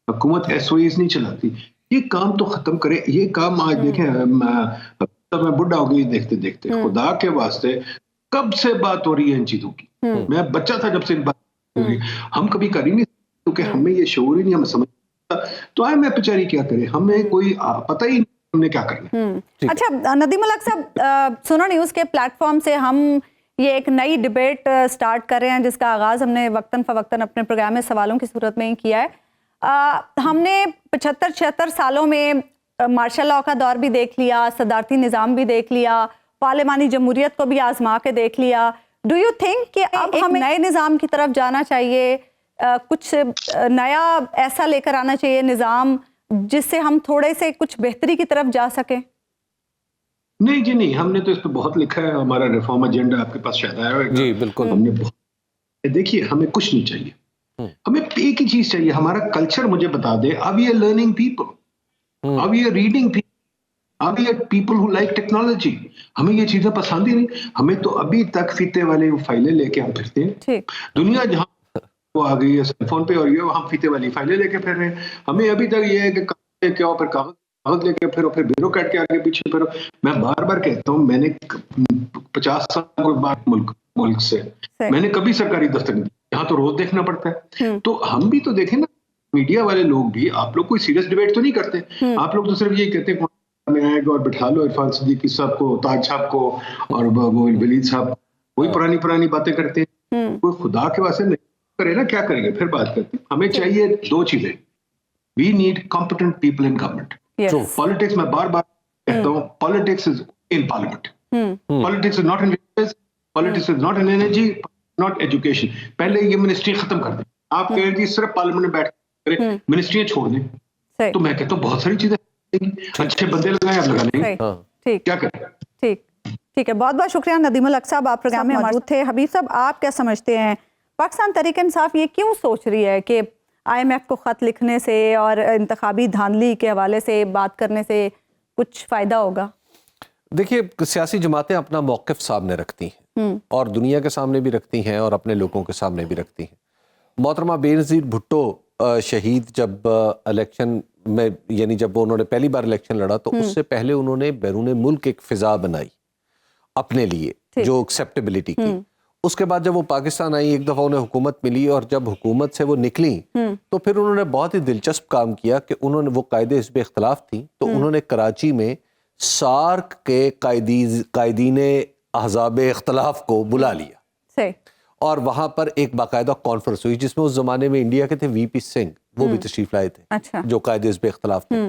हुकूमत SOEs नहीं चलाती। ये काम तो खत्म करे। ये काम आज देखें, मैं बुढ़ा हो गई देखते देखते, खुदा के वास्ते कब से बात हो रही है इन चीजों की। मैं बच्चा था जब से इन बात हो रही, हम कभी कर ही नहीं सकते क्योंकि हमें ये शऊर ही नहीं, हम समझ। तो IMF बेचारी क्या करे, हमें कोई पता ही नहीं हमने क्या करना है। अच्छा नदीम उल हक साहब, सुनो न्यूज़ के प्लेटफॉर्म से हम ये एक नई डिबेट स्टार्ट कर रहे हैं जिसका आगाज़ हमने वक्तन फ़वक्तन अपने प्रोग्राम में सवालों की सूरत में ही किया है। हमने 75-76 सालों में मार्शल लॉ का दौर भी देख लिया, सदारती निज़ाम भी देख लिया, पार्लिमानी जमहूरियत को भी आजमा के देख लिया। डू यू थिंक कि अब हमें नए निज़ाम की तरफ जाना चाहिए, कुछ नया ऐसा लेकर आना चाहिए निज़ाम जिससे हम थोड़े से कुछ बेहतरी की तरफ जा सकें? नहीं जी नहीं, हमने तो इस पर बहुत लिखा है, हमारा रिफॉर्म एजेंडा आपके पास शायद आया होगा। जी बिल्कुल, हमने बहुत। देखिए हमें कुछ नहीं चाहिए, हमें एक ही चीज चाहिए, हमारा कल्चर मुझे बता दे। अब ये लर्निंग पीपल, अब ये रीडिंग पीपल, अब ये पीपल हु लाइक टेक्नोलॉजी, हमें ये चीजें पसंद ही नहीं। हमें तो अभी तक फीते वाले फाइलें लेके हम फिरते हैं। दुनिया जहाँ वो आ गई है सेलफोन पे, और ये हम फीते वाली फाइलें लेके फिर रहे हैं। हमें अभी तक ये है कि कागज लेके आओ, फिर कागज लेके फिर ब्यूरोक्रेट के आगे पीछे फिरो। मैं बार बार कहता हूँ, मैंने 50 साल के बाद मुल्क से मैंने कभी सरकारी दफ्तर नहीं, यहाँ तो रोज देखना पड़ता है। तो हम भी तो देखें ना, मीडिया वाले लोग भी, आप लोग कोई सीरियस डिबेट तो नहीं करते। आप लोग तो सिर्फ यही कहते हैं में आएगा और बिठा लो इरफान सिद्दीकी साहब को, ताज साहब को और वलीद साहब, वही पुरानी बातें करते हैं। कोई खुदा के वास्ते नहीं करे ना, क्या करेंगे, फिर बात करते हैं। हमें चाहिए दो चीजें, we need competent people in government. Politics, मैं बार बार कहता हूँ, politics is in parliament, politics is not in business, politics is not in energy, not education. पहले ये मिनिस्ट्री खत्म कर दें। आप कह रहे सिर्फ पार्लियामेंट में बैठ कर मिनिस्ट्रियां छोड़ दें, तो मैं कहता हूँ बहुत सारी चीजें, अच्छे बंदे लगाएं, आप लगा लेंगे। ठीक, क्या करें। ठीक है, बहुत बहुत शुक्रिया नदीम उल हक साहब, आप प्रोग्राम में मौजूद थे। हबीब साहब, आप क्या समझते हैं, पाकिस्तान तहरीक इंसाफ ये क्यों सोच रही है कि IMF को ख़त लिखने से और इंतखाबी धांधली के हवाले से बात करने से कुछ फ़ायदा होगा? देखिए, सियासी जमातें अपना मौक़िफ़ सामने रखती हैं और दुनिया के सामने भी रखती हैं और अपने लोगों के सामने भी रखती हैं। मोहतरमा बेनज़ीर भुट्टो शहीद जब इलेक्शन में, यानी जब उन्होंने पहली बार इलेक्शन लड़ा, तो उससे पहले उन्होंने बैरून मुल्क एक फ़िज़ा बनाई अपने लिए जो एक्सेप्टेबिलिटी की। उसके बाद जब वो पाकिस्तान आई, एक दफ़ा उन्हें हुकूमत मिली, और जब हुकूमत से वो निकली तो फिर उन्होंने बहुत ही दिलचस्प काम किया कि उन्होंने, वो कायदे हिज़्ब इख्तिलाफ थी, तो उन्होंने कराची में सार्क के कायदीन अहज़ाब इख्तिलाफ को बुला लिया और वहाँ पर एक बाकायदा कॉन्फ्रेंस हुई जिसमें उस ज़माने में इंडिया के थे VP सिंह, वो भी तशरीफ़ लाए थे। अच्छा। जो कायदे हिज़्ब इख्तिलाफ थे।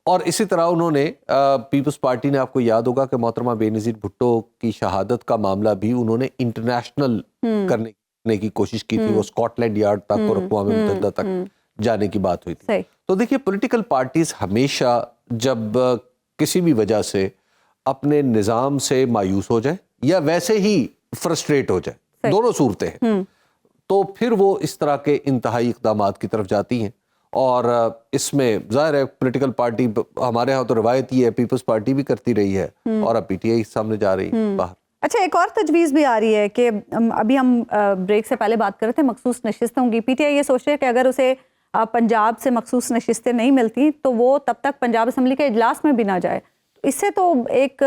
और इसी तरह उन्होंने पीपल्स पार्टी ने, आपको याद होगा कि मोहतरमा बेनज़ीर भुट्टो की शहादत का मामला भी उन्होंने इंटरनेशनल करने की कोशिश की थी। वो स्कॉटलैंड यार्ड तक और अक़वाम मुत्तहिदा तक जाने की बात हुई थी। तो देखिए, पॉलिटिकल पार्टीज हमेशा जब किसी भी वजह से अपने निज़ाम से मायूस हो जाए या वैसे ही फ्रस्ट्रेट हो जाए, दोनों सूरतें हैं, तो फिर वो इस तरह के इंतहाई इक़दामात की तरफ जाती हैं। और इसमें ज़ाहिर है पॉलिटिकल पार्टी, हमारे यहाँ तो रवायत ही है, पीपल्स पार्टी भी करती रही है और अब PTI सामने जा रही है बाहर। अच्छा, एक और तजवीज़ भी आ रही है कि अभी हम ब्रेक से पहले बात कर रहे थे मखसूस नशिस्तों की। PTI ये सोच रही है कि अगर उसे पंजाब से मखसूस नशिस्तें नहीं मिलती तो वो तब तक पंजाब असम्बली के इजलास में भी ना जाए। इससे तो एक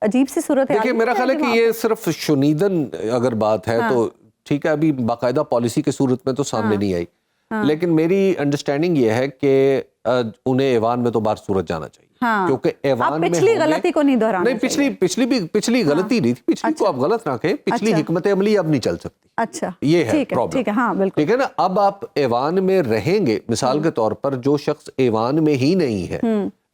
अजीब सी सूरत है। देखिए, मेरा ख्याल है कि ये सिर्फ शुनीदन अगर बात है तो ठीक है, अभी बाकायदा पॉलिसी के सूरत में तो सामने नहीं आई। लेकिन मेरी अंडरस्टैंडिंग ये है कि उन्हें ऐवान में तो बाहर सूरत जाना चाहिए। क्योंकि ऐवान में पिछली गलती को नहीं दोहराना। नहीं, पिछली गलती नहीं थी, पिछली को आप गलत ना कहें, पिछली हिकमत अमली अब नहीं चल सकती। अच्छा, ये है प्रॉब्लम। ठीक है, हाँ बिल्कुल, ठीक है ना। अब आप ऐवान में रहेंगे, मिसाल के तौर पर जो शख्स ऐवान में ही नहीं है,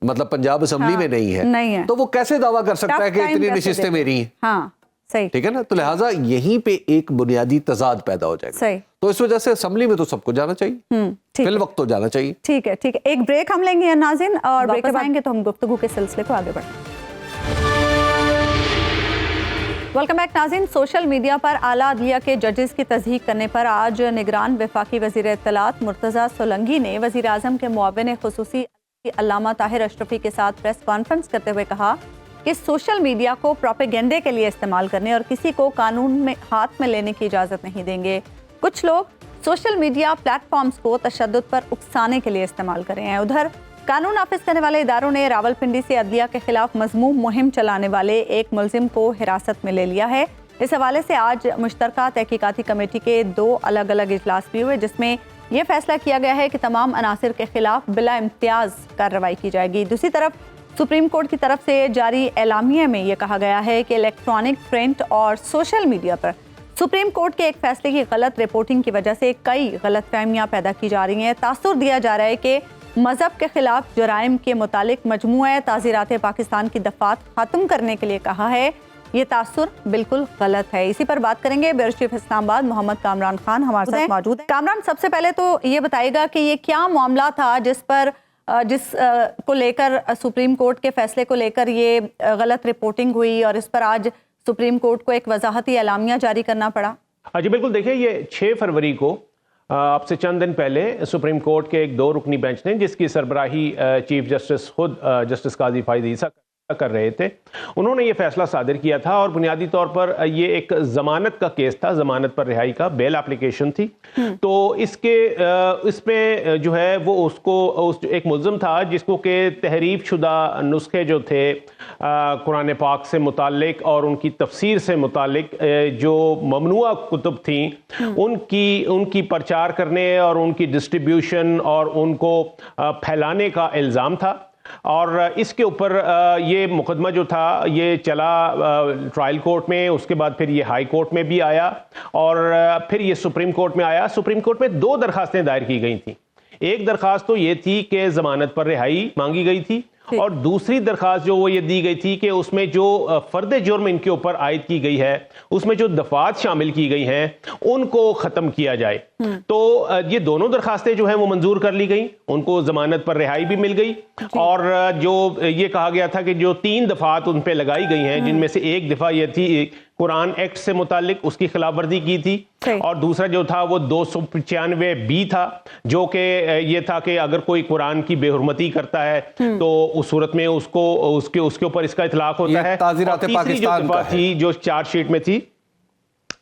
मतलब पंजाब असम्बली में नहीं है, तो वो कैसे दावा कर सकता है कि इतनी नशिस्तें मेरी हैं? हाँ, सही, ठीक है ना। तो लिहाजा यहीं पे एक बुनियादी तजाद पैदा हो जाएगा। सही। तो इस वजह से असम्बली में तो सबको जाना चाहिए, फिल वक्त तो जाना चाहिए। ठीक है, ठीक है, एक ब्रेक हम लेंगे नाज़रीन, और ब्रेक के बाद आएंगे तो हम गुफ्तगू के सिलसिले को आगे बढ़ेंगे। वेलकम बैक नाज़रीन। सोशल मीडिया पर आला अदलिया के जजेस की तस्दीक करने पर आज निगरान वफाकी वज़ीर इत्तलात मुर्तज़ा सोलंकी ने वज़ीर आज़म के मुआविन ख़ुसूसी अल्लामा ताहिर अशरफी के साथ प्रेस कॉन्फ्रेंस करते हुए कहा कि सोशल मीडिया को प्रोपेगेंडे के लिए इस्तेमाल करने और किसी को कानून में हाथ में लेने की इजाज़त नहीं देंगे। कुछ लोग सोशल मीडिया प्लेटफॉर्म्स को तशद्दुद पर उकसाने के लिए इस्तेमाल कर रहे हैं। उधर कानून नाफिज करने वाले इदारों ने रावलपिंडी से अदलिया के खिलाफ मजमूम मुहिम चलाने वाले एक मुलजिम को हिरासत में ले लिया है। इस हवाले से आज मुश्तरका तहकीकाती कमेटी के 2 अलग अलग इजलास भी हुए, जिसमें यह फैसला किया गया है कि तमाम अनासिर के खिलाफ बिला इम्तियाज कार्रवाई की जाएगी। दूसरी तरफ सुप्रीम कोर्ट की तरफ से जारी एलामिया में यह कहा गया है कि इलेक्ट्रॉनिक, प्रिंट और सोशल मीडिया पर सुप्रीम कोर्ट के एक फैसले की गलत रिपोर्टिंग की वजह से कई गलतफहमियां पैदा की जा रही हैं। तासुर दिया जा रहा है कि मजहब के खिलाफ जराइम के मुतालिक मजमूआ ताज़ीरात पाकिस्तान की दफात ख़त्म करने के लिए कहा है। ये तासुर बिल्कुल गलत है। इसी पर बात करेंगे। ब्यूरो चीफ इस्लामाबाद मोहम्मद कामरान खान हमारे साथ मौजूद है। कामरान, सबसे पहले तो ये बताइएगा कि ये क्या मामला था जिस को लेकर सुप्रीम कोर्ट के फैसले को लेकर ये गलत रिपोर्टिंग हुई और इस पर आज सुप्रीम कोर्ट को एक वजाहती एलामिया जारी करना पड़ा? जी बिल्कुल, देखिए ये 6 फरवरी को आपसे चंद दिन पहले सुप्रीम कोर्ट के एक 2 रुकनी बेंच ने, जिसकी सरबराही चीफ जस्टिस खुद जस्टिस काजी फाइज ईसा कर रहे थे, उन्होंने ये फैसला सादिर किया था और बुनियादी तौर पर ये एक जमानत का केस था, जमानत पर रिहाई का बेल एप्लीकेशन थी। तो इसमें जो है वो एक मुल्ज़िम था जिसको के तहरीफ शुदा नुस्खे जो थे कुरान पाक से मुतालिक और उनकी तफसीर से मुतालिक जो ममनुआ कुतुब थी उनकी प्रचार करने और उनकी डिस्ट्रीब्यूशन और उनको फैलाने का इल्ज़ाम था। और इसके ऊपर ये मुकदमा जो था ये चला ट्रायल कोर्ट में, उसके बाद फिर ये हाई कोर्ट में भी आया और फिर ये सुप्रीम कोर्ट में आया। सुप्रीम कोर्ट में 2 दरखास्तें दायर की गई थी। एक दरखास्त तो ये थी कि जमानत पर रिहाई मांगी गई थी और दूसरी दरखास्त जो वो ये दी गई थी कि उसमें जो फर्द जुर्म इनके ऊपर आयद की गई है, उसमें जो दफात शामिल की गई हैं उनको ख़त्म किया जाए। तो ये दोनों दरखास्तें जो हैं वो मंजूर कर ली गई, उनको जमानत पर रिहाई भी मिल गई और जो ये कहा गया था कि जो 3 दफात उन पे लगाई गई हैं, जिनमें से एक दफा ये थी कुरान एक्ट से मुतालिक, उसकी खिलाफ वर्जी की थी और दूसरा जो था वो 295B था, जो कि ये था कि अगर कोई कुरान की बेहुरमती करता है तो उस सूरत में उसके ऊपर इसका इतलाक होता है। ताज़ीरात पाकिस्तान का थी जो चार्जशीट में थी,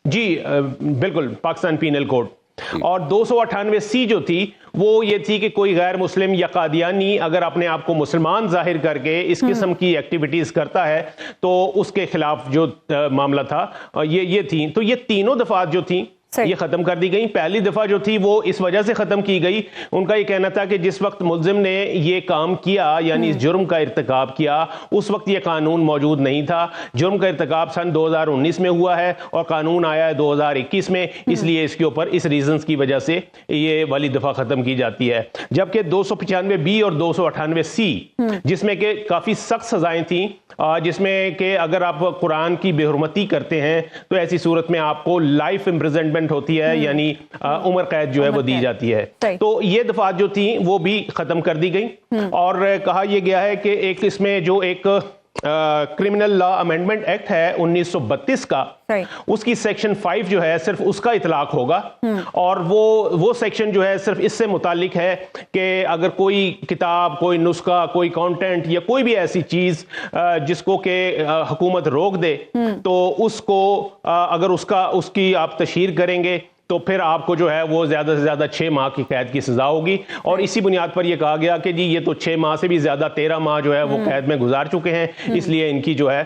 जी बिल्कुल, पाकिस्तान पीनल कोड। और 298C जो थी वो ये थी कि कोई गैर मुस्लिम या कादियानी अगर अपने आप को मुसलमान जाहिर करके इस किस्म की एक्टिविटीज करता है तो उसके खिलाफ जो मामला था ये थी। तो ये तीनों दफात जो थी ये खत्म कर दी गई। पहली दफा जो थी वो इस वजह से खत्म की गई, उनका ये कहना था कि जिस वक्त मुल्जिम ने ये काम किया यानी इस जुर्म का इर्तिकाब किया उस वक्त ये कानून मौजूद नहीं था। जुर्म का इर्तिकाब सन 2019 में हुआ है और कानून आया है 2021 में, इसलिए इसके ऊपर इस रीजंस की वजह से ये वाली दफा खत्म की जाती है। जबकि 295B और 298C जिसमें के काफी सख्त सजाएं थी, जिसमें कि अगर आप कुरान की बेहुरमती करते हैं तो ऐसी सूरत में आपको लाइफ इम्प्रिजनमेंट होती है, यानी उम्र कैद जो है वो दी जाती है। तो ये दफात जो थी वो भी खत्म कर दी गई और कहा यह गया है कि एक इसमें जो एक क्रिमिनल लॉ अमेंडमेंट एक्ट है 1932 का, उसकी सेक्शन 5 जो है सिर्फ उसका इतलाक होगा और वो सेक्शन जो है सिर्फ इससे मुतालिक है कि अगर कोई किताब, कोई नुस्खा, कोई कंटेंट या कोई भी ऐसी चीज जिसको के हुकूमत रोक दे तो उसको अगर उसकी आप तशहीर करेंगे तो फिर आपको जो है वो ज्यादा से ज्यादा 6 माह की कैद की सजा होगी। और इसी बुनियाद पर यह कहा गया कि जी ये तो 6 माह से भी ज्यादा 13 माह जो है वो कैद में गुजार चुके हैं, इसलिए इनकी जो है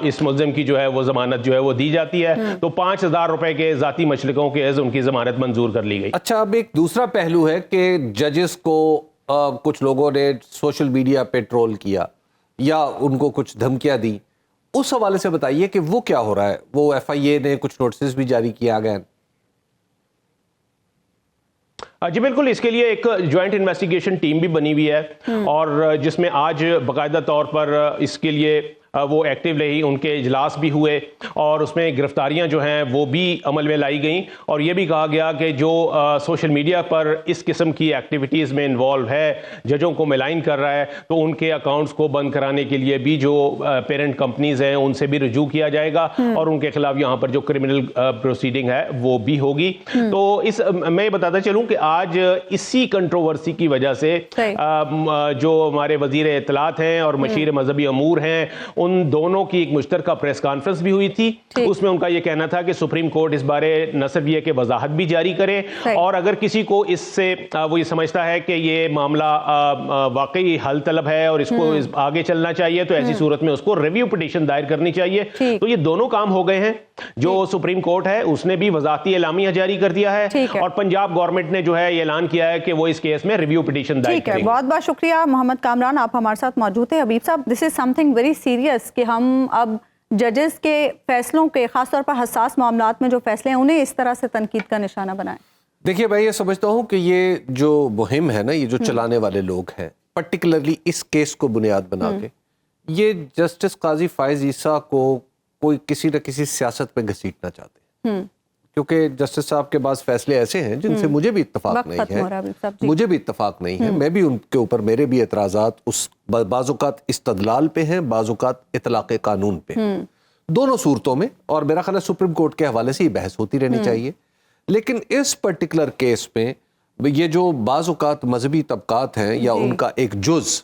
इस मुल्जिम की जो है वो जमानत जो है वो दी जाती है। तो 5,000 रुपए के जाती मशलिकों के एज उनकी जमानत मंजूर कर ली गई। अच्छा, अब एक दूसरा पहलू है कि जजेस को कुछ लोगों ने सोशल मीडिया पे ट्रोल किया या उनको कुछ धमकियां दी, उस हवाले से बताइए कि वो क्या हो रहा है। वो FIA ने कुछ नोटिस भी जारी किया गया। जी बिल्कुल, इसके लिए एक ज्वाइंट इन्वेस्टिगेशन टीम भी बनी हुई है और जिसमें आज बाकायदा तौर पर इसके लिए वो एक्टिव रही, उनके इजलास भी हुए और उसमें गिरफ्तारियां जो हैं वो भी अमल में लाई गई और ये भी कहा गया कि जो सोशल मीडिया पर इस किस्म की एक्टिविटीज़ में इन्वॉल्व है, जजों को मेलाइन कर रहा है, तो उनके अकाउंट्स को बंद कराने के लिए भी जो पेरेंट कंपनीज हैं उनसे भी रुजू किया जाएगा और उनके खिलाफ यहाँ पर जो क्रिमिनल प्रोसीडिंग है वो भी होगी। तो मैं बताता चलूँ कि आज इसी कंट्रोवर्सी की वजह से जो हमारे वजीर इत्तलात हैं और मशीर मजहबी अमूर हैं ان دونوں کی ایک مشترکہ پریس کانفرنس بھی ہوئی تھی. اس میں ان کا یہ کہنا تھا کہ سپریم کورٹ اس بارے نہ صرف یہ کہ وضاحت بھی جاری کرے, اور اگر کسی کو اس سے وہ یہ سمجھتا ہے کہ یہ معاملہ واقعی حل طلب ہے اور اس کو آگے چلنا چاہیے, تو ایسی صورت میں اس کو ریویو پٹیشن دائر کرنی چاہیے. تو یہ دونوں کام ہو گئے ہیں. جو سپریم کورٹ ہے اس نے بھی وضاحتی اعلامیہ جاری کر دیا ہے, اور پنجاب گورنمنٹ نے جو ہے یہ اعلان کیا ہے کہ وہ اس کیس میں ریویو پٹیشن دائر کریں گے. بہت بہت شکریہ محمد کامران, آپ ہمارے ساتھ موجود ہیں. حبیب صاحب, دس از سم تھنگ ویری سیریس کہ ہم اب ججز کے فیصلوں کے, خاص طور پر حساس معاملات میں جو فیصلے ہیں, انہیں اس طرح سے تنقید کا نشانہ بنائیں. دیکھیے میں یہ سمجھتا ہوں کہ یہ جو مہم ہے نا, یہ جو چلانے والے لوگ ہیں, پرٹیکولرلی اس کیس کو بنیاد بنا کے, یہ جسٹس قاضی فائز عیسیٰ کو کوئی کسی نہ کسی سیاست پہ گھسیٹنا چاہتے ہیں, کیونکہ جسٹس صاحب کے بعض فیصلے ایسے ہیں جن سے مجھے بھی اتفاق نہیں ہے, میں بھی ان کے اوپر, میرے بھی اعتراضات اس بعض اوقات استدلال پہ ہیں, بعض اوقات اطلاق قانون پہ, دونوں صورتوں میں, اور میرا خیال ہے سپریم کورٹ کے حوالے سے یہ بحث ہوتی رہنی چاہیے. لیکن اس پرٹیکولر کیس میں یہ جو بعض اوقات مذہبی طبقات ہیں یا ان کا ایک جز,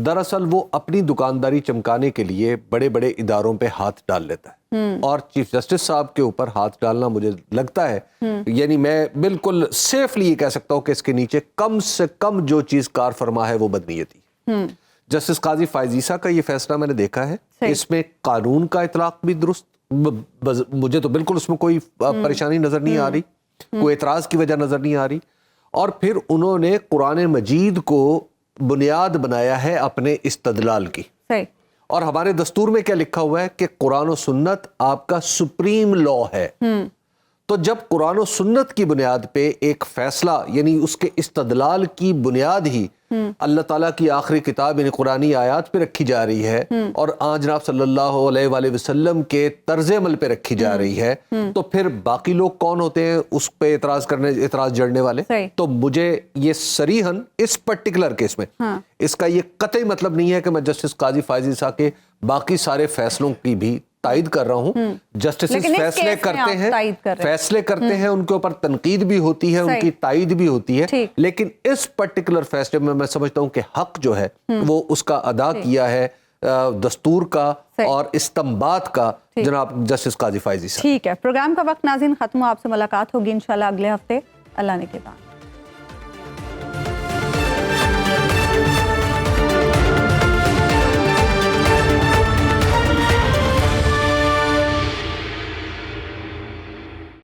دراصل وہ اپنی دکانداری چمکانے کے لیے بڑے بڑے اداروں پہ ہاتھ ڈال لیتا ہے, اور چیف جسٹس صاحب کے اوپر ہاتھ ڈالنا مجھے لگتا ہے, یعنی میں بالکل سیفلی یہ کہہ سکتا ہوں کہ اس کے نیچے کم سے کم جو چیز کار فرما ہے وہ بدنیتی. جسٹس قاضی فائز عیسیٰ کا یہ فیصلہ میں نے دیکھا ہے, اس میں قانون کا اطلاق بھی درست, مجھے تو بالکل اس میں کوئی پریشانی نظر نہیں آ رہی, کوئی اعتراض کی وجہ نظر نہیں آ رہی. اور پھر انہوں نے قرآن مجید کو بنیاد بنایا ہے اپنے استدلال کی. اور ہمارے دستور میں کیا لکھا ہوا ہے کہ قرآن و سنت آپ کا سپریم لا ہے. تو جب قرآن و سنت کی بنیاد پہ ایک فیصلہ, یعنی اس کے استدلال کی بنیاد ہی اللہ تعالیٰ کی آخری کتاب یعنی قرآنی آیات پہ رکھی جا رہی ہے, اور آن جناب صلی اللہ علیہ وآلہ وسلم کے طرز عمل پہ رکھی جا رہی ہے, تو پھر باقی لوگ کون ہوتے ہیں اس پہ اعتراض جڑنے والے؟ تو مجھے یہ صریحاً اس پرٹیکولر کیس میں اس کا یہ قطعی مطلب نہیں ہے کہ میں جسٹس قاضی فائز عیسیٰ کے باقی سارے فیصلوں کی بھی تائید کر رہا ہوں. جسٹس فیصلے کرتے ہیں, ان کے اوپر تنقید بھی ہوتی ہے, ان کی تائید بھی ہوتی ہے, لیکن اس پرٹیکولر فیصلے میں سمجھتا ہوں کہ حق جو ہے وہ اس کا ادا کیا ہے دستور کا اور استنباط کا جناب جسٹس قاضی فائز عیسیٰ. ٹھیک ہے, پروگرام کا وقت ناظرین ختم ہو, آپ سے ملاقات ہوگی انشاءاللہ اگلے ہفتے اللہ نے کے بعد.